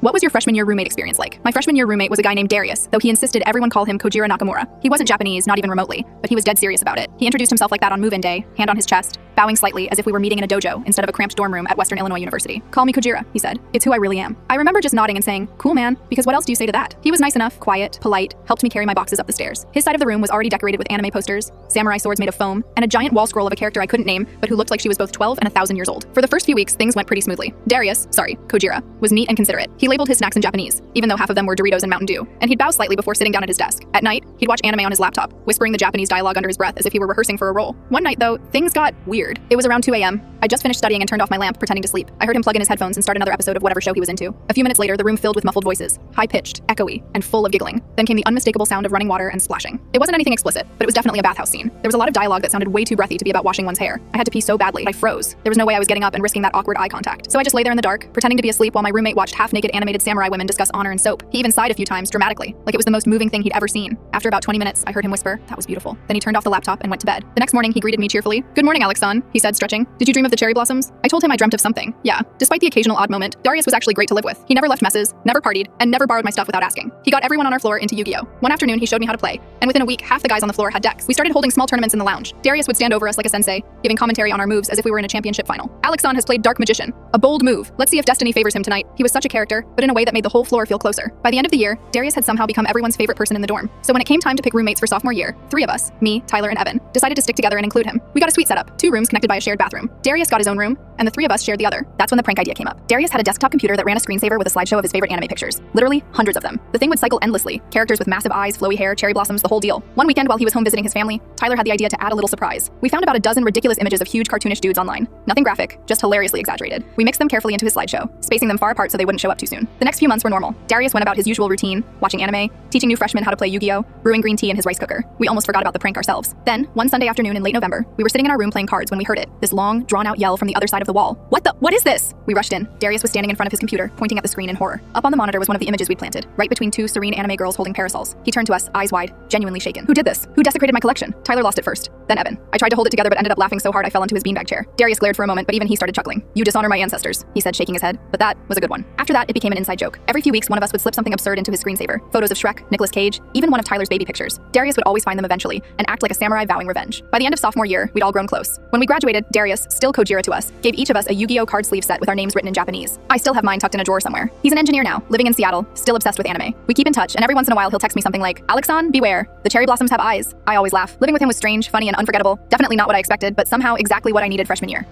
What was your freshman year roommate experience like? My freshman year roommate was a guy named Darius, though he insisted everyone call him Kojiro Nakamura. He wasn't Japanese, not even remotely, but he was dead serious about it. He introduced himself like that on move-in day, hand on his chest, bowing slightly as if we were meeting in a dojo instead of a cramped dorm room at Western Illinois University. Call me Kojiro, he said. It's who I really am. I remember just nodding and saying, cool man, because what else do you say to that? He was nice enough, quiet, polite, helped me carry my boxes up the stairs. His side of the room was already decorated with anime posters, samurai swords made of foam, and a giant wall scroll of a character I couldn't name, but who looked like she was both 12 and 1,000 years old. For the first few weeks, things went pretty smoothly. Kojiro, was neat and considerate. He labeled his snacks in Japanese, even though half of them were Doritos and Mountain Dew, and he'd bow slightly before sitting down at his desk. At night, he'd watch anime on his laptop, whispering the Japanese dialogue under his breath as if he were rehearsing for a role. One night, though, things got weird. It was around 2 a.m. I just finished studying and turned off my lamp, pretending to sleep. I heard him plug in his headphones and start another episode of whatever show he was into. A few minutes later, the room filled with muffled voices, high-pitched, echoey, and full of giggling. Then came the unmistakable sound of running water and splashing. It wasn't anything explicit, but it was definitely a bathhouse scene. There was a lot of dialogue that sounded way too breathy to be about washing one's hair. I had to pee so badly, I froze. There was no way I was getting up and risking that awkward eye contact. So I just lay there in the dark, pretending to be asleep while my roommate watched half-naked animated samurai women discuss honor and soap. He even sighed a few times, dramatically, like it was the most moving thing he'd ever seen. After about 20 minutes, I heard him whisper, "That was beautiful." Then he turned off the laptop and went to bed. The next morning, he greeted me cheerfully. "Good morning, Alex-san," he said, stretching. "Did you dream of the cherry blossoms?" I told him I dreamt of something. Yeah. Despite the occasional odd moment, Darius was actually great to live with. He never left messes, never partied, and never borrowed my stuff without asking. He got everyone on our floor into Yu-Gi-Oh! One afternoon, he showed me how to play, and within a week, half the guys on the floor had decks. We started holding small tournaments in the lounge. Darius would stand over us like a sensei, giving commentary on our moves as if we were in a championship final. Alex-san has played Dark Magician. A bold move. Let's see if destiny favors him tonight. He was such a character, but in a way that made the whole floor feel closer. By the end of the year, Darius had somehow become everyone's favorite person in the dorm. So when it came time to pick roommates for sophomore year, 3 of us, me, Tyler, and Evan, decided to stick together and include him. We got a suite setup, 2 rooms connected by a shared bathroom. Darius got his own room, and the 3 of us shared the other. That's when the prank idea came up. Darius had a desktop computer that ran a screensaver with a slideshow of his favorite anime pictures. Literally hundreds of them. The thing would cycle endlessly. Characters with massive eyes, flowy hair, cherry blossoms, the whole deal. One weekend while he was home visiting his family, Tyler had the idea to add a little surprise. We found about a dozen ridiculous images of huge cartoonish dudes online. Nothing graphic, just hilariously exaggerated. We mixed them carefully into his slideshow, spacing them far apart so they wouldn't show up too soon. The next few months were normal. Darius went about his usual routine, watching anime, teaching new freshmen how to play Yu-Gi-Oh!, brewing green tea in his rice cooker. We almost forgot about the prank ourselves. Then, one Sunday afternoon in late November, we were sitting in our room playing cards when we heard it. This long, drawn-out yell from the other side of the wall. What is this? We rushed in. Darius was standing in front of his computer, pointing at the screen in horror. Up on the monitor was one of the images we'd planted, right between 2 serene anime girls holding parasols. He turned to us, eyes wide, genuinely shaken. Who did this? Who desecrated my collection? Tyler lost it first, then Evan. I tried to hold it together but ended up laughing so hard I fell into his beanbag chair. Darius glared for a moment, but even he started chuckling. "You dishonor my ancestors," he said, shaking his head, but that was a good one. After that, it became an inside joke. Every few weeks, one of us would slip something absurd into his screensaver. Photos of Shrek, Nicolas Cage, even one of Tyler's baby pictures. Darius would always find them eventually and act like a samurai vowing revenge. By the end of sophomore year, we'd all grown close. When we graduated, Darius, still Kojiro to us, gave each of us a Yu-Gi-Oh! Card sleeve set with our names written in Japanese. I still have mine tucked in a drawer somewhere. He's an engineer now, living in Seattle, still obsessed with anime. We keep in touch, and every once in a while he'll text me something like, "Alex-san, beware. The cherry blossoms have eyes." I always laugh. Living with him was strange, funny, and unforgettable. Definitely not what I expected, but somehow exactly what I needed freshman year.